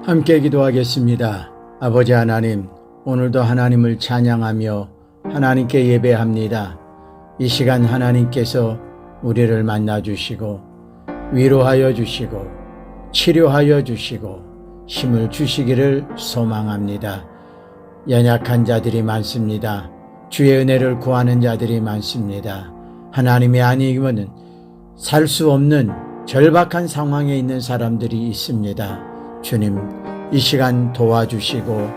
함께 기도하겠습니다. 아버지 하나님, 오늘도 하나님을 찬양하며 하나님께 예배합니다. 이 시간 하나님께서 우리를 만나주시고 위로하여 주시고 치료하여 주시고 힘을 주시기를 소망합니다. 연약한 자들이 많습니다. 주의 은혜를 구하는 자들이 많습니다. 하나님이 아니면 살 수 없는 절박한 상황에 있는 사람들이 있습니다. 주님, 이 시간 도와주시고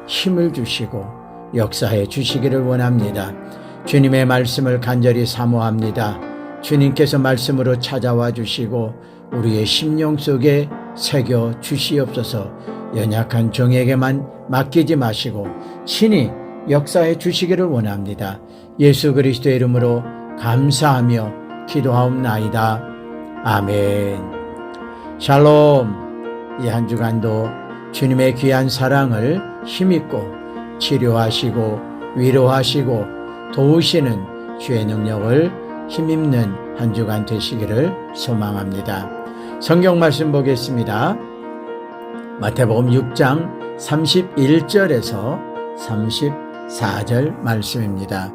힘을 주시고 역사해 주시기를 원합니다. 주님의 말씀을 간절히 사모합니다. 주님께서 말씀으로 찾아와 주시고 우리의 심령 속에 새겨 주시옵소서. 연약한 종에게만 맡기지 마시고 친히 역사해 주시기를 원합니다. 예수 그리스도의 이름으로 감사하며 기도하옵나이다. 아멘. 샬롬. 이 한 주간도 주님의 귀한 사랑을 힘입고 치료하시고 위로하시고 도우시는 주의 능력을 힘입는 한 주간 되시기를 소망합니다. 성경 말씀 보겠습니다. 마태복음 6장 31절에서 34절 말씀입니다.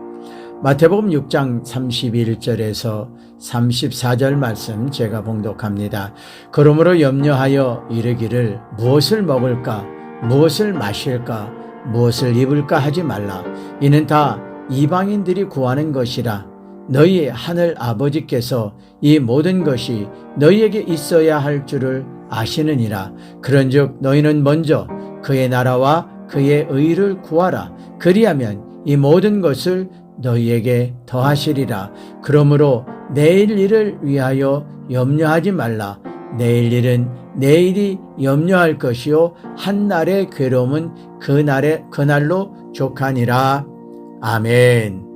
마태복음 6장 31절에서 34절 말씀 제가 봉독합니다. 그러므로 염려하여 이르기를 무엇을 먹을까 무엇을 마실까 무엇을 입을까 하지 말라. 이는 다 이방인들이 구하는 것이라. 너희 하늘 아버지께서 이 모든 것이 너희에게 있어야 할 줄을 아시느니라. 그런즉 너희는 먼저 그의 나라와 그의 의를 구하라. 그리하면 이 모든 것을 너희에게 더하시리라. 그러므로 내일 일을 위하여 염려하지 말라. 내일 일은 내일이 염려할 것이요 한날의 괴로움은 그날로 족하니라. 아멘.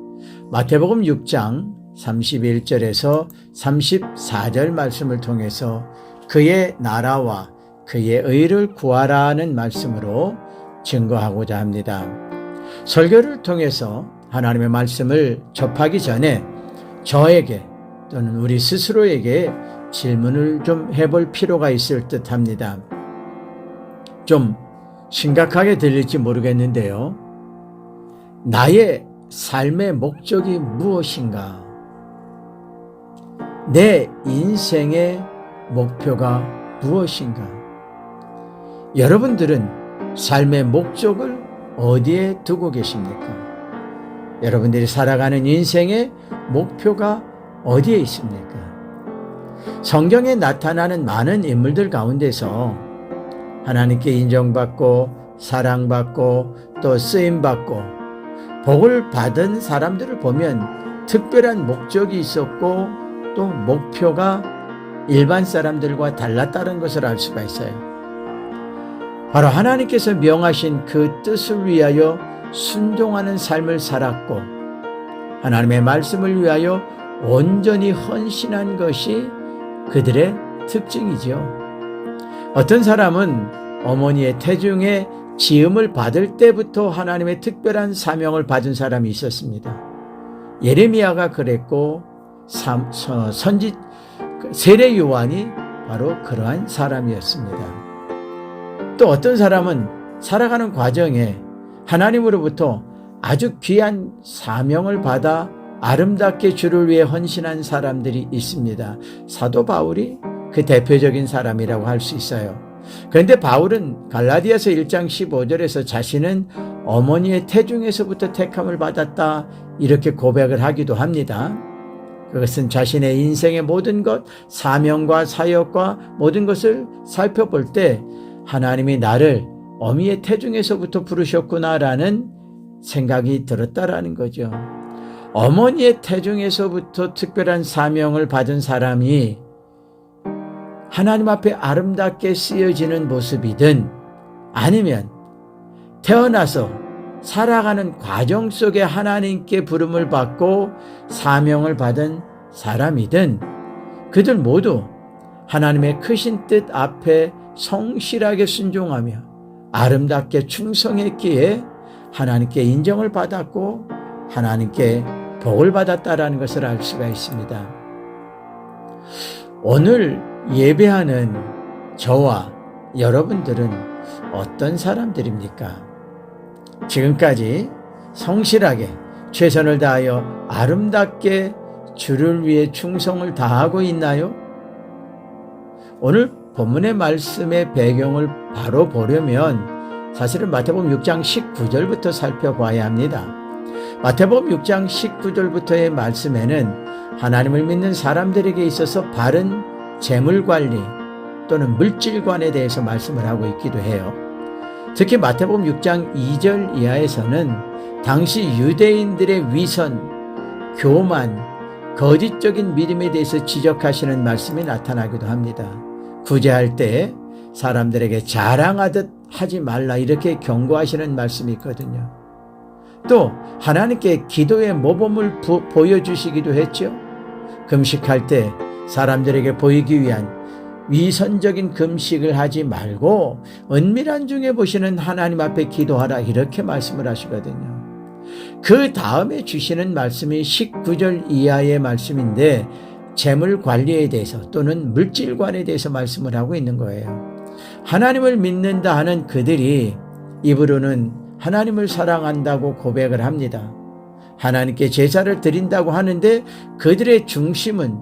마태복음 6장 31절에서 34절 말씀을 통해서 그의 나라와 그의 의를 구하라는 말씀으로 증거하고자 합니다. 설교를 통해서 하나님의 말씀을 접하기 전에 저에게 또는 우리 스스로에게 질문을 좀 해볼 필요가 있을 듯 합니다. 좀 심각하게 들릴지 모르겠는데요. 나의 삶의 목적이 무엇인가? 내 인생의 목표가 무엇인가? 여러분들은 삶의 목적을 어디에 두고 계십니까? 여러분들이 살아가는 인생의 목표가 어디에 있습니까? 성경에 나타나는 많은 인물들 가운데서 하나님께 인정받고 사랑받고 또 쓰임받고 복을 받은 사람들을 보면 특별한 목적이 있었고 또 목표가 일반 사람들과 달랐다는 것을 알 수가 있어요. 바로 하나님께서 명하신 그 뜻을 위하여 순종하는 삶을 살았고 하나님의 말씀을 위하여 온전히 헌신한 것이 그들의 특징이죠. 어떤 사람은 어머니의 태중에 지음을 받을 때부터 하나님의 특별한 사명을 받은 사람이 있었습니다. 예레미야가 그랬고 세례 요한이 바로 그러한 사람이었습니다. 또 어떤 사람은 살아가는 과정에 하나님으로부터 아주 귀한 사명을 받아 아름답게 주를 위해 헌신한 사람들이 있습니다. 사도 바울이 그 대표적인 사람이라고 할 수 있어요. 그런데 바울은 갈라디아서 1장 15절에서 자신은 어머니의 태중에서부터 택함을 받았다 이렇게 고백을 하기도 합니다. 그것은 자신의 인생의 모든 것, 사명과 사역과 모든 것을 살펴볼 때 하나님이 나를 어미의 태중에서부터 부르셨구나라는 생각이 들었다라는 거죠. 어머니의 태중에서부터 특별한 사명을 받은 사람이 하나님 앞에 아름답게 쓰여지는 모습이든 아니면 태어나서 살아가는 과정 속에 하나님께 부름을 받고 사명을 받은 사람이든 그들 모두 하나님의 크신 뜻 앞에 성실하게 순종하며 아름답게 충성했기에 하나님께 인정을 받았고 하나님께 복을 받았다라는 것을 알 수가 있습니다. 오늘 예배하는 저와 여러분들은 어떤 사람들입니까? 지금까지 성실하게 최선을 다하여 아름답게 주를 위해 충성을 다하고 있나요? 오늘 본문의 말씀의 배경을 바로 보려면 사실은 마태복음 6장 19절부터 살펴봐야 합니다. 마태복음 6장 19절부터의 말씀에는 하나님을 믿는 사람들에게 있어서 바른 재물관리 또는 물질관에 대해서 말씀을 하고 있기도 해요. 특히 마태복음 6장 2절 이하에서는 당시 유대인들의 위선, 교만, 거짓적인 믿음에 대해서 지적하시는 말씀이 나타나기도 합니다. 구제할 때 사람들에게 자랑하듯 하지 말라 이렇게 경고하시는 말씀이 있거든요. 또 하나님께 기도의 모범을 보여주시기도 했죠. 금식할 때 사람들에게 보이기 위한 위선적인 금식을 하지 말고 은밀한 중에 보시는 하나님 앞에 기도하라 이렇게 말씀을 하시거든요. 그 다음에 주시는 말씀이 19절 이하의 말씀인데 재물 관리에 대해서 또는 물질관에 대해서 말씀을 하고 있는 거예요. 하나님을 믿는다 하는 그들이 입으로는 하나님을 사랑한다고 고백을 합니다. 하나님께 제사를 드린다고 하는데 그들의 중심은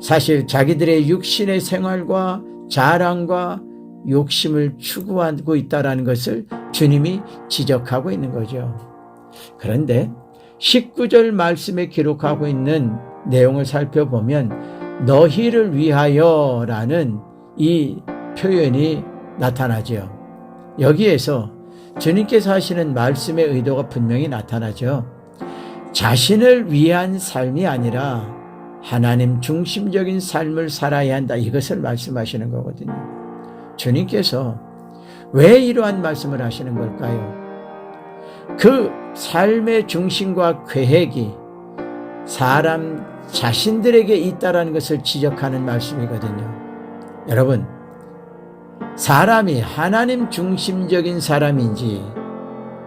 사실 자기들의 육신의 생활과 자랑과 욕심을 추구하고 있다는 것을 주님이 지적하고 있는 거죠. 그런데 19절 말씀에 기록하고 있는 내용을 살펴보면 너희를 위하여 라는 이 표현이 나타나죠. 여기에서 주님께서 하시는 말씀의 의도가 분명히 나타나죠. 자신을 위한 삶이 아니라 하나님 중심적인 삶을 살아야 한다 이것을 말씀하시는 거거든요. 주님께서 왜 이러한 말씀을 하시는 걸까요? 그 삶의 중심과 계획이 사람 자신들에게 있다는 것을 지적하는 말씀이거든요. 여러분, 사람이 하나님 중심적인 사람인지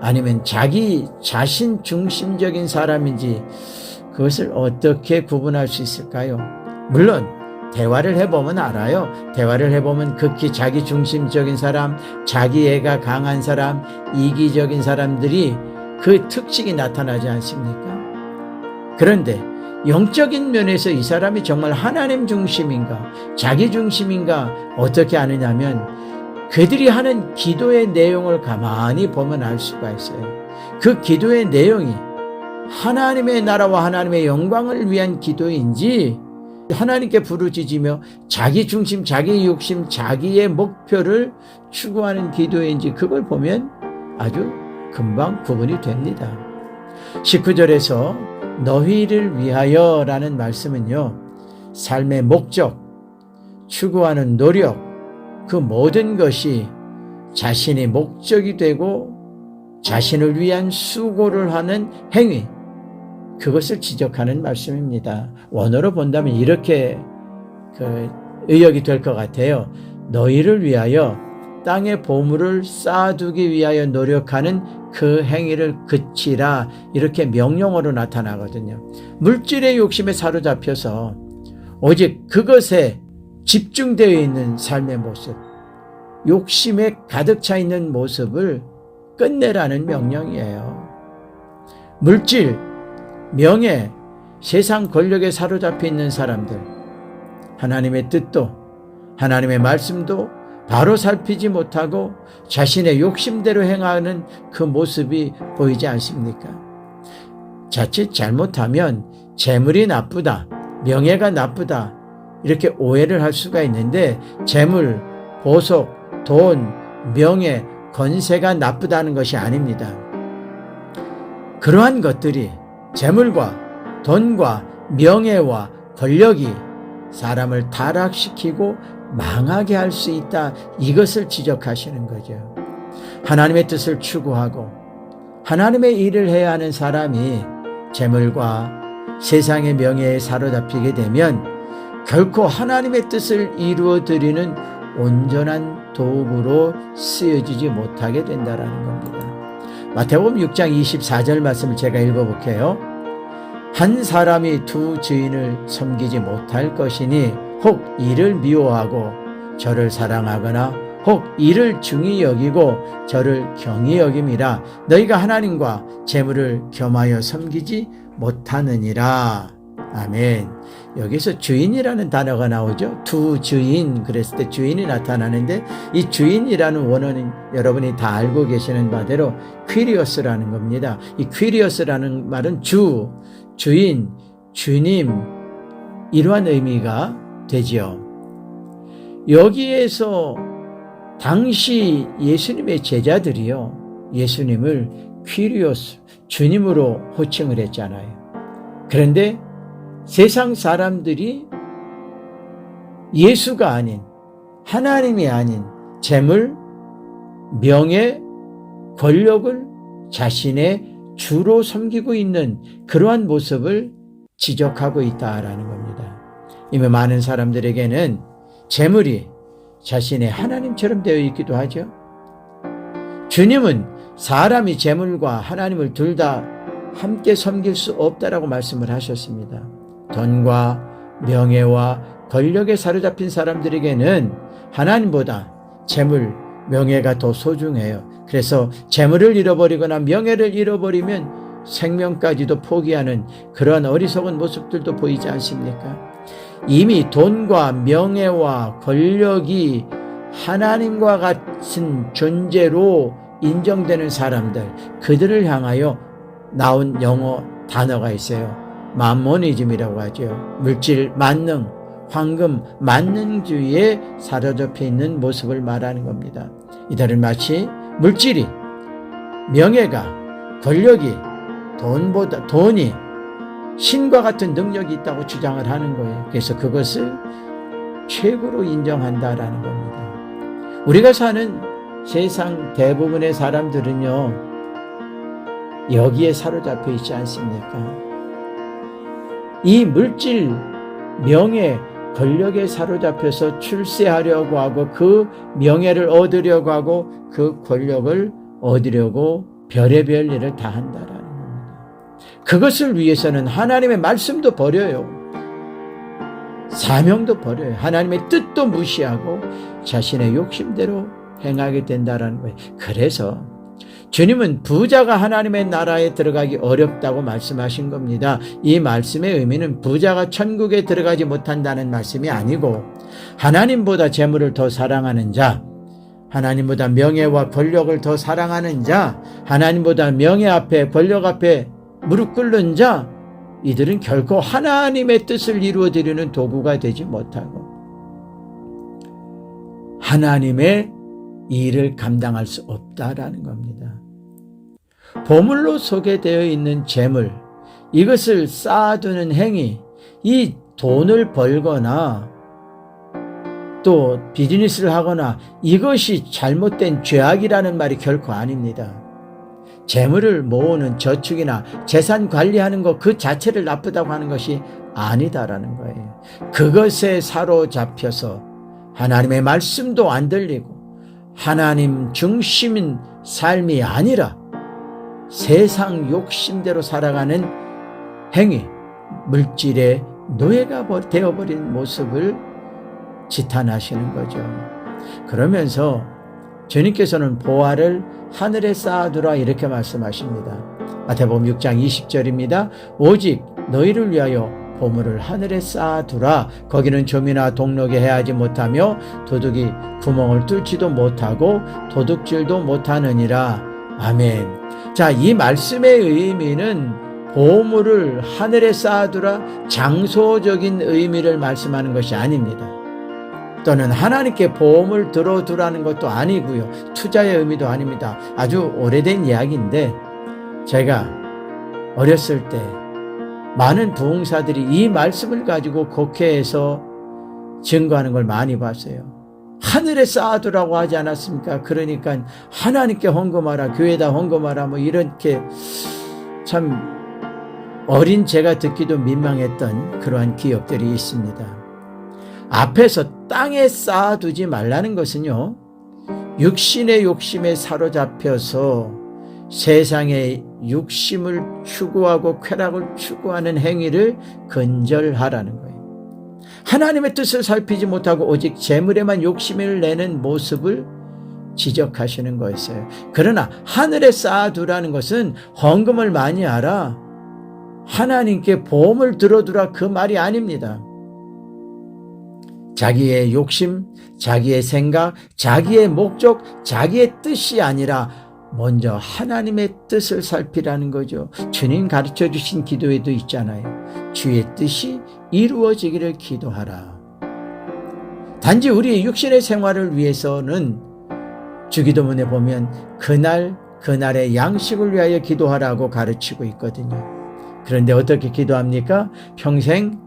아니면 자기 자신 중심적인 사람인지 그것을 어떻게 구분할 수 있을까요? 물론 대화를 해보면 알아요. 대화를 해보면 극히 자기 중심적인 사람, 자기애가 강한 사람, 이기적인 사람들이 그 특징이 나타나지 않습니까? 그런데 영적인 면에서 이 사람이 정말 하나님 중심인가 자기 중심인가 어떻게 아느냐면 그들이 하는 기도의 내용을 가만히 보면 알 수가 있어요. 그 기도의 내용이 하나님의 나라와 하나님의 영광을 위한 기도인지 하나님께 부르짖으며 자기 중심, 자기 욕심, 자기의 목표를 추구하는 기도인지 그걸 보면 아주 금방 구분이 됩니다. 19절에서 너희를 위하여 라는 말씀은요, 삶의 목적, 추구하는 노력, 그 모든 것이 자신의 목적이 되고 자신을 위한 수고를 하는 행위, 그것을 지적하는 말씀입니다. 원어로 본다면 이렇게 의역이 될 것 같아요. 너희를 위하여 땅에 보물을 쌓아두기 위하여 노력하는 그 행위를 그치라 이렇게 명령어로 나타나거든요. 물질의 욕심에 사로잡혀서 오직 그것에 집중되어 있는 삶의 모습, 욕심에 가득 차 있는 모습을 끝내라는 명령이에요. 물질, 명예, 세상 권력에 사로잡혀 있는 사람들, 하나님의 뜻도 하나님의 말씀도 바로 살피지 못하고 자신의 욕심대로 행하는 그 모습이 보이지 않습니까? 자칫 잘못하면 재물이 나쁘다, 명예가 나쁘다 이렇게 오해를 할 수가 있는데 재물, 보석, 돈, 명예, 권세가 나쁘다는 것이 아닙니다. 그러한 것들이 재물과 돈과 명예와 권력이 사람을 타락시키고 망하게 할 수 있다 이것을 지적하시는 거죠. 하나님의 뜻을 추구하고 하나님의 일을 해야 하는 사람이 재물과 세상의 명예에 사로잡히게 되면 결코 하나님의 뜻을 이루어드리는 온전한 도구로 쓰여지지 못하게 된다는 겁니다. 마태복음 6장 24절 말씀을 제가 읽어볼게요. 한 사람이 두 주인을 섬기지 못할 것이니 혹 이를 미워하고 저를 사랑하거나 혹 이를 중히 여기고 저를 경히 여김이라 너희가 하나님과 재물을 겸하여 섬기지 못하느니라. 아멘. 여기서 주인이라는 단어가 나오죠. 두 주인, 그랬을 때 주인이 나타나는데 이 주인이라는 원어는 여러분이 다 알고 계시는 바대로 퀴리오스라는 겁니다. 이 퀴리오스라는 말은 주, 주인, 주님 이러한 의미가 되지요. 여기에서 당시 예수님의 제자들이요, 예수님을 퀴리오스, 주님으로 호칭을 했잖아요. 그런데 세상 사람들이 예수가 아닌, 하나님이 아닌 재물, 명예, 권력을 자신의 주로 섬기고 있는 그러한 모습을 지적하고 있다라는 겁니다. 이미 많은 사람들에게는 재물이 자신의 하나님처럼 되어 있기도 하죠. 주님은 사람이 재물과 하나님을 둘 다 함께 섬길 수 없다라고 말씀을 하셨습니다. 돈과 명예와 권력에 사로잡힌 사람들에게는 하나님보다 재물, 명예가 더 소중해요. 그래서 재물을 잃어버리거나 명예를 잃어버리면 생명까지도 포기하는 그러한 어리석은 모습들도 보이지 않습니까? 이미 돈과 명예와 권력이 하나님과 같은 존재로 인정되는 사람들, 그들을 향하여 나온 영어 단어가 있어요. 맘모니즘이라고 하죠. 물질, 만능, 황금, 만능주의에 사로잡혀 있는 모습을 말하는 겁니다. 이들은 마치 물질이, 명예가, 권력이, 돈이 신과 같은 능력이 있다고 주장을 하는 거예요. 그래서 그것을 최고로 인정한다라는 겁니다. 우리가 사는 세상 대부분의 사람들은요, 여기에 사로잡혀 있지 않습니까? 이 물질, 명예, 권력에 사로잡혀서 출세하려고 하고 그 명예를 얻으려고 하고 그 권력을 얻으려고 별의별 일을 다 한다라는 겁니다. 그것을 위해서는 하나님의 말씀도 버려요. 사명도 버려요. 하나님의 뜻도 무시하고 자신의 욕심대로 행하게 된다라는 거예요. 그래서 주님은 부자가 하나님의 나라에 들어가기 어렵다고 말씀하신 겁니다. 이 말씀의 의미는 부자가 천국에 들어가지 못한다는 말씀이 아니고 하나님보다 재물을 더 사랑하는 자, 하나님보다 명예와 권력을 더 사랑하는 자, 하나님보다 명예 앞에 권력 앞에 무릎 꿇는 자, 이들은 결코 하나님의 뜻을 이루어드리는 도구가 되지 못하고 하나님의 일을 감당할 수 없다라는 겁니다. 보물로 소개되어 있는 재물, 이것을 쌓아두는 행위, 이 돈을 벌거나 또 비즈니스를 하거나 이것이 잘못된 죄악이라는 말이 결코 아닙니다. 재물을 모으는 저축이나 재산 관리하는 것 그 자체를 나쁘다고 하는 것이 아니다라는 거예요. 그것에 사로잡혀서 하나님의 말씀도 안 들리고 하나님 중심인 삶이 아니라 세상 욕심대로 살아가는 행위, 물질의 노예가 되어버린 모습을 지탄하시는 거죠. 그러면서 주님께서는 보화를 하늘에 쌓아두라 이렇게 말씀하십니다. 마태복음 6장 20절입니다. 오직 너희를 위하여 보물을 하늘에 쌓아두라. 거기는 좀이나 동록에 해하지 못하며 도둑이 구멍을 뚫지도 못하고 도둑질도 못하느니라. 아멘. 자, 이 말씀의 의미는 보물을 하늘에 쌓아두라, 장소적인 의미를 말씀하는 것이 아닙니다. 또는 하나님께 보험을 들어두라는 것도 아니고요. 투자의 의미도 아닙니다. 아주 오래된 이야기인데 제가 어렸을 때 많은 부흥사들이 이 말씀을 가지고 국회에서 증거하는 걸 많이 봤어요. 하늘에 쌓아두라고 하지 않았습니까? 그러니까 하나님께 헌금하라, 교회에다 헌금하라, 뭐 이렇게 참 어린 제가 듣기도 민망했던 그러한 기억들이 있습니다. 앞에서 땅에 쌓아두지 말라는 것은요, 육신의 욕심에 사로잡혀서 세상의 육심을 추구하고 쾌락을 추구하는 행위를 근절하라는 거예요. 하나님의 뜻을 살피지 못하고 오직 재물에만 욕심을 내는 모습을 지적하시는 거였어요. 그러나 하늘에 쌓아두라는 것은 헌금을 많이 하라, 하나님께 보험을 들어두라, 그 말이 아닙니다. 자기의 욕심, 자기의 생각, 자기의 목적, 자기의 뜻이 아니라 먼저 하나님의 뜻을 살피라는 거죠. 주님 가르쳐 주신 기도에도 있잖아요. 주의 뜻이 이루어지기를 기도하라. 단지 우리 육신의 생활을 위해서는 주기도문에 보면 그날의 양식을 위하여 기도하라고 가르치고 있거든요. 그런데 어떻게 기도합니까? 평생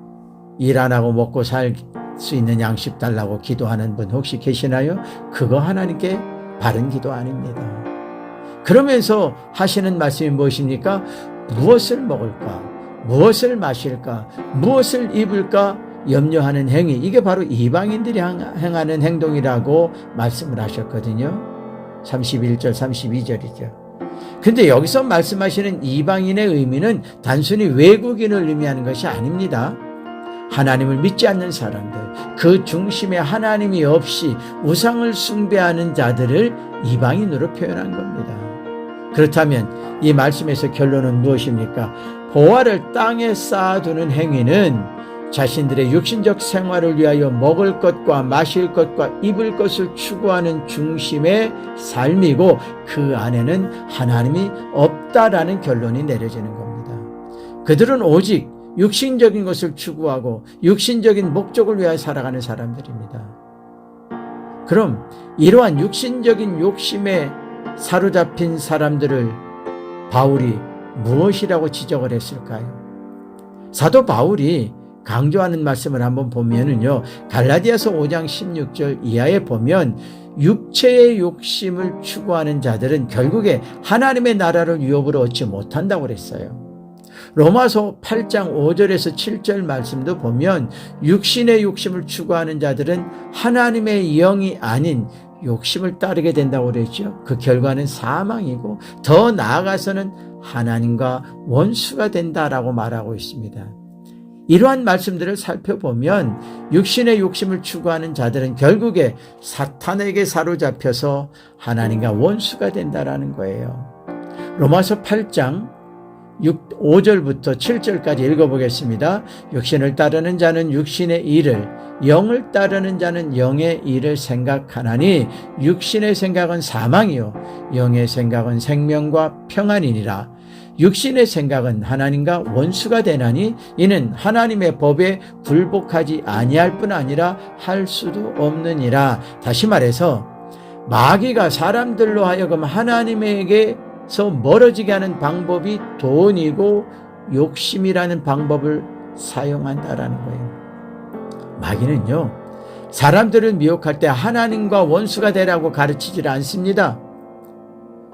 일 안 하고 먹고 살 수 있는 양식 달라고 기도하는 분 혹시 계시나요? 그거 하나님께 바른 기도 아닙니다. 그러면서 하시는 말씀이 무엇입니까? 무엇을 먹을까? 무엇을 마실까? 무엇을 입을까? 염려하는 행위, 이게 바로 이방인들이 행하는 행동이라고 말씀을 하셨거든요. 31절 32절이죠. 근데 여기서 말씀하시는 이방인의 의미는 단순히 외국인을 의미하는 것이 아닙니다. 하나님을 믿지 않는 사람들, 그 중심에 하나님이 없이 우상을 숭배하는 자들을 이방인으로 표현한 겁니다. 그렇다면 이 말씀에서 결론은 무엇입니까? 보화를 땅에 쌓아두는 행위는 자신들의 육신적 생활을 위하여 먹을 것과 마실 것과 입을 것을 추구하는 중심의 삶이고, 그 안에는 하나님이 없다라는 결론이 내려지는 겁니다. 그들은 오직 육신적인 것을 추구하고 육신적인 목적을 위하여 살아가는 사람들입니다. 그럼 이러한 육신적인 욕심에 사로잡힌 사람들을 바울이 무엇이라고 지적을 했을까요? 사도 바울이 강조하는 말씀을 한번 보면은요, 갈라디아서 5장 16절 이하에 보면 육체의 욕심을 추구하는 자들은 결국에 하나님의 나라를 유업으로 얻지 못한다고 그랬어요. 로마서 8장 5절에서 7절 말씀도 보면 육신의 욕심을 추구하는 자들은 하나님의 영이 아닌 욕심을 따르게 된다고 그랬죠. 그 결과는 사망이고 더 나아가서는 하나님과 원수가 된다라고 말하고 있습니다. 이러한 말씀들을 살펴보면 육신의 욕심을 추구하는 자들은 결국에 사탄에게 사로잡혀서 하나님과 원수가 된다라는 거예요. 로마서 8장 5절부터 7절까지 읽어보겠습니다. 육신을 따르는 자는 육신의 일을, 영을 따르는 자는 영의 일을 생각하나니 육신의 생각은 사망이요 영의 생각은 생명과 평안이니라. 육신의 생각은 하나님과 원수가 되나니 이는 하나님의 법에 굴복하지 아니할 뿐 아니라 할 수도 없느니라. 다시 말해서 마귀가 사람들로 하여금 하나님에게서 멀어지게 하는 방법이 돈이고 욕심이라는 방법을 사용한다라는 거예요. 마귀는요, 사람들을 미혹할 때 하나님과 원수가 되라고 가르치질 않습니다.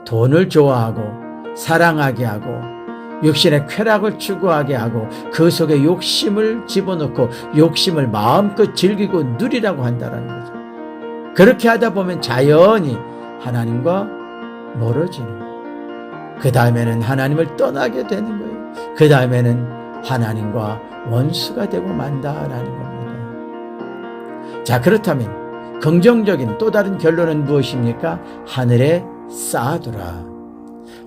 돈을 좋아하고 사랑하게 하고 육신의 쾌락을 추구하게 하고 그 속에 욕심을 집어넣고 욕심을 마음껏 즐기고 누리라고 한다는 거죠. 그렇게 하다 보면 자연히 하나님과 멀어지는 거예요. 그 다음에는 하나님을 떠나게 되는 거예요. 그 다음에는 하나님과 원수가 되고 만다라는 겁니다. 자, 그렇다면 긍정적인 또 다른 결론은 무엇입니까? 하늘에 쌓아두라.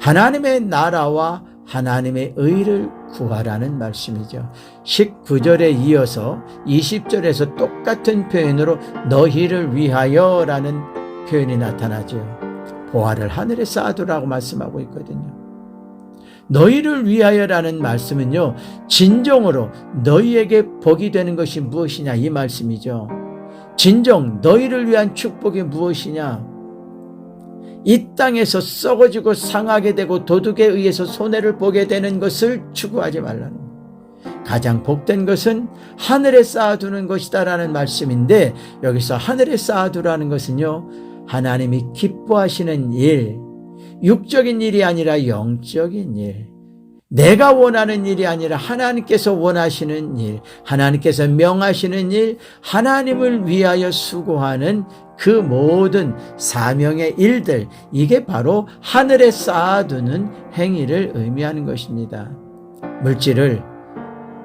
하나님의 나라와 하나님의 의를 구하라는 말씀이죠. 19절에 이어서 20절에서 똑같은 표현으로 너희를 위하여 라는 표현이 나타나죠. 보화를 하늘에 쌓아두라고 말씀하고 있거든요. 너희를 위하여라는 말씀은요, 진정으로 너희에게 복이 되는 것이 무엇이냐 이 말씀이죠. 진정 너희를 위한 축복이 무엇이냐? 이 땅에서 썩어지고 상하게 되고 도둑에 의해서 손해를 보게 되는 것을 추구하지 말라는 거예요. 가장 복된 것은 하늘에 쌓아두는 것이다라는 말씀인데, 여기서 하늘에 쌓아두라는 것은요, 하나님이 기뻐하시는 일, 육적인 일이 아니라 영적인 일, 내가 원하는 일이 아니라 하나님께서 원하시는 일, 하나님께서 명하시는 일, 하나님을 위하여 수고하는 그 모든 사명의 일들, 이게 바로 하늘에 쌓아두는 행위를 의미하는 것입니다. 물질을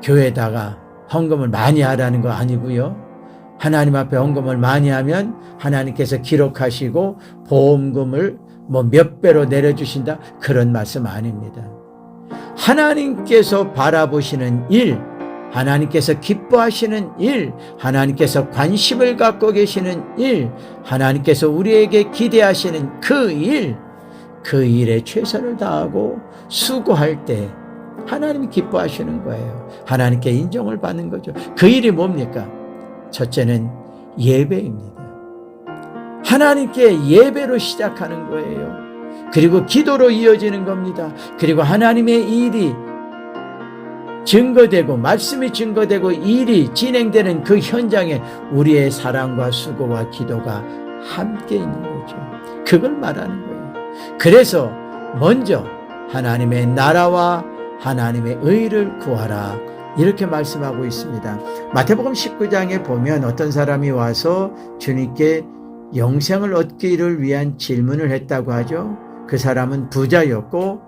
교회에다가 헌금을 많이 하라는 거 아니고요, 하나님 앞에 헌금을 많이 하면 하나님께서 기록하시고 보험금을 몇 배로 내려주신다, 그런 말씀 아닙니다. 하나님께서 바라보시는 일, 하나님께서 기뻐하시는 일, 하나님께서 관심을 갖고 계시는 일, 하나님께서 우리에게 기대하시는 그 일, 그 일에 최선을 다하고 수고할 때 하나님이 기뻐하시는 거예요. 하나님께 인정을 받는 거죠. 그 일이 뭡니까? 첫째는 예배입니다. 하나님께 예배로 시작하는 거예요. 그리고 기도로 이어지는 겁니다. 그리고 하나님의 일이 증거되고 말씀이 증거되고 일이 진행되는 그 현장에 우리의 사랑과 수고와 기도가 함께 있는 거죠. 그걸 말하는 거예요. 그래서 먼저 하나님의 나라와 하나님의 의를 구하라, 이렇게 말씀하고 있습니다. 마태복음 19장에 보면 어떤 사람이 와서 주님께 영생을 얻기를 위한 질문을 했다고 하죠. 그 사람은 부자였고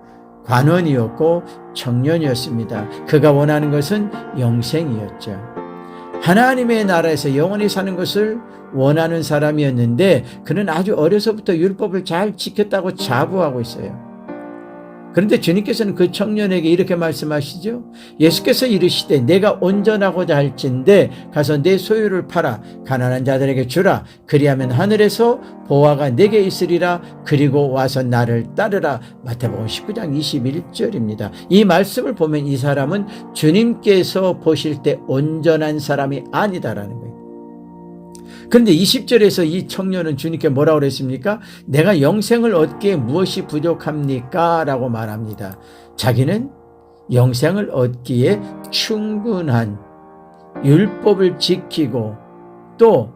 관원이었고 청년이었습니다. 그가 원하는 것은 영생이었죠. 하나님의 나라에서 영원히 사는 것을 원하는 사람이었는데 그는 아주 어려서부터 율법을 잘 지켰다고 자부하고 있어요. 그런데 주님께서는 그 청년에게 이렇게 말씀하시죠. 예수께서 이르시되 내가 온전하고자 할진대 가서 내 소유를 팔아 가난한 자들에게 주라. 그리하면 하늘에서 보화가 내게 있으리라. 그리고 와서 나를 따르라. 마태복음 19장 21절입니다. 이 말씀을 보면 이 사람은 주님께서 보실 때 온전한 사람이 아니다라는 거예요. 그런데 20절에서 이 청년은 주님께 뭐라고 그랬습니까? 내가 영생을 얻기에 무엇이 부족합니까? 라고 말합니다. 자기는 영생을 얻기에 충분한 율법을 지키고 또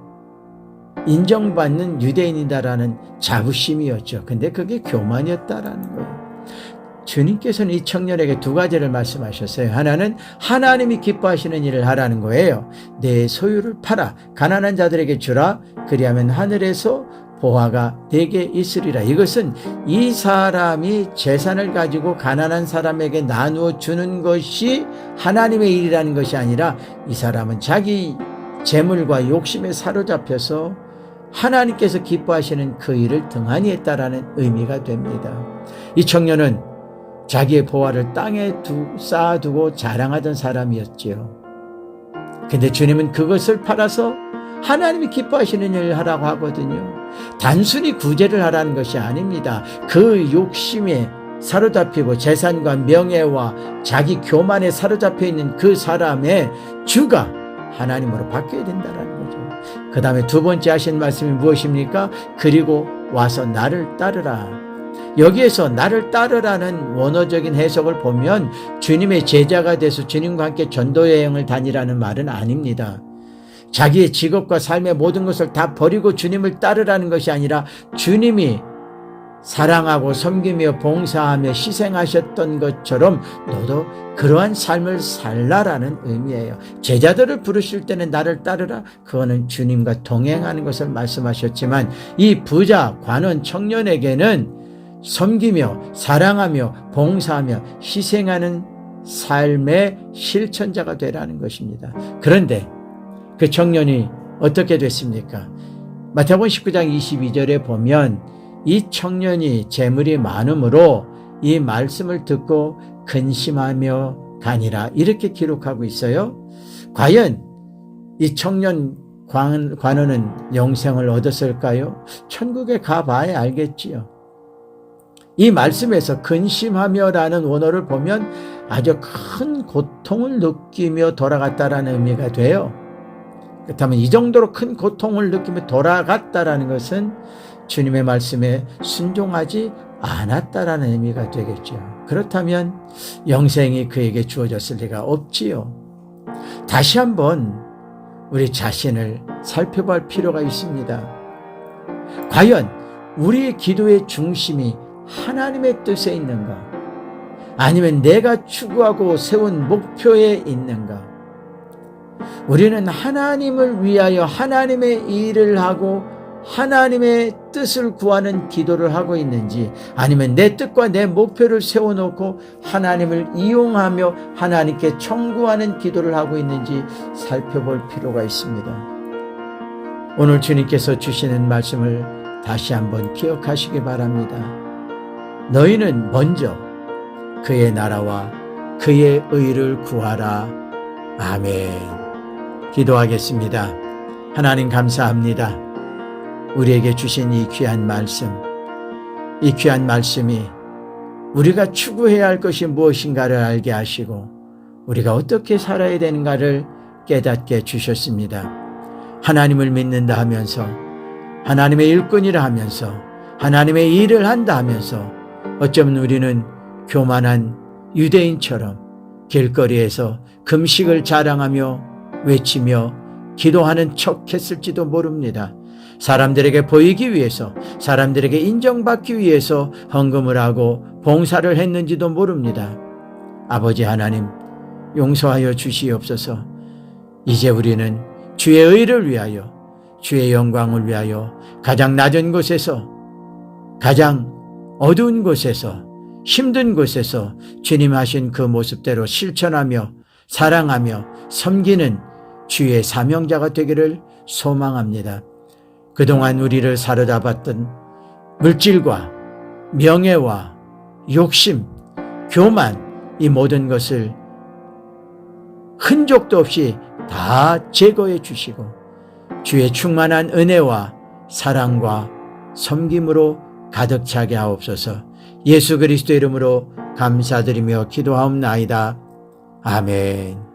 인정받는 유대인이다라는 자부심이었죠. 근데 그게 교만이었다라는 거예요. 주님께서는 이 청년에게 두 가지를 말씀하셨어요. 하나는 하나님이 기뻐하시는 일을 하라는 거예요. 내 소유를 팔아 가난한 자들에게 주라. 그리하면 하늘에서 보화가 내게 있으리라. 이것은 이 사람이 재산을 가지고 가난한 사람에게 나누어 주는 것이 하나님의 일이라는 것이 아니라 이 사람은 자기 재물과 욕심에 사로잡혀서 하나님께서 기뻐하시는 그 일을 등한히 했다라는 의미가 됩니다. 이 청년은 자기의 보화를 땅에 쌓아두고 자랑하던 사람이었지요. 근데 주님은 그것을 팔아서 하나님이 기뻐하시는 일을 하라고 하거든요. 단순히 구제를 하라는 것이 아닙니다. 그 욕심에 사로잡히고 재산과 명예와 자기 교만에 사로잡혀 있는 그 사람의 주가 하나님으로 바뀌어야 된다는 거죠. 그 다음에 두 번째 하신 말씀이 무엇입니까? 그리고 와서 나를 따르라. 여기에서 나를 따르라는 원어적인 해석을 보면 주님의 제자가 돼서 주님과 함께 전도여행을 다니라는 말은 아닙니다. 자기의 직업과 삶의 모든 것을 다 버리고 주님을 따르라는 것이 아니라 주님이 사랑하고 섬기며 봉사하며 희생하셨던 것처럼 너도 그러한 삶을 살라라는 의미예요. 제자들을 부르실 때는 나를 따르라, 그거는 주님과 동행하는 것을 말씀하셨지만 이 부자, 관원, 청년에게는 섬기며 사랑하며 봉사하며 희생하는 삶의 실천자가 되라는 것입니다. 그런데 그 청년이 어떻게 됐습니까? 마태복음 19장 22절에 보면 이 청년이 재물이 많으므로 이 말씀을 듣고 근심하며 가니라, 이렇게 기록하고 있어요. 과연 이 청년 관원은 영생을 얻었을까요? 천국에 가봐야 알겠지요. 이 말씀에서 근심하며라는 원어를 보면 아주 큰 고통을 느끼며 돌아갔다라는 의미가 돼요. 그렇다면 이 정도로 큰 고통을 느끼며 돌아갔다라는 것은 주님의 말씀에 순종하지 않았다라는 의미가 되겠죠. 그렇다면 영생이 그에게 주어졌을 리가 없지요. 다시 한번 우리 자신을 살펴볼 필요가 있습니다. 과연 우리의 기도의 중심이 하나님의 뜻에 있는가? 아니면 내가 추구하고 세운 목표에 있는가? 우리는 하나님을 위하여 하나님의 일을 하고 하나님의 뜻을 구하는 기도를 하고 있는지, 아니면 내 뜻과 내 목표를 세워놓고 하나님을 이용하며 하나님께 청구하는 기도를 하고 있는지 살펴볼 필요가 있습니다. 오늘 주님께서 주시는 말씀을 다시 한번 기억하시기 바랍니다. 너희는 먼저 그의 나라와 그의 의를 구하라. 아멘. 기도하겠습니다. 하나님 감사합니다. 우리에게 주신 이 귀한 말씀, 이 귀한 말씀이 우리가 추구해야 할 것이 무엇인가를 알게 하시고 우리가 어떻게 살아야 되는가를 깨닫게 주셨습니다. 하나님을 믿는다 하면서, 하나님의 일꾼이라 하면서, 하나님의 일을 한다 하면서 어쩌면 우리는 교만한 유대인처럼 길거리에서 금식을 자랑하며 외치며 기도하는 척 했을지도 모릅니다. 사람들에게 보이기 위해서, 사람들에게 인정받기 위해서 헌금을 하고 봉사를 했는지도 모릅니다. 아버지 하나님, 용서하여 주시옵소서. 이제 우리는 주의 의를 위하여, 주의 영광을 위하여 가장 낮은 곳에서, 가장 어두운 곳에서, 힘든 곳에서 주님 하신 그 모습대로 실천하며 사랑하며 섬기는 주의 사명자가 되기를 소망합니다. 그동안 우리를 사로잡았던 물질과 명예와 욕심, 교만, 이 모든 것을 흔적도 없이 다 제거해 주시고 주의 충만한 은혜와 사랑과 섬김으로 가득 차게 하옵소서. 예수 그리스도 이름으로 감사드리며 기도하옵나이다. 아멘.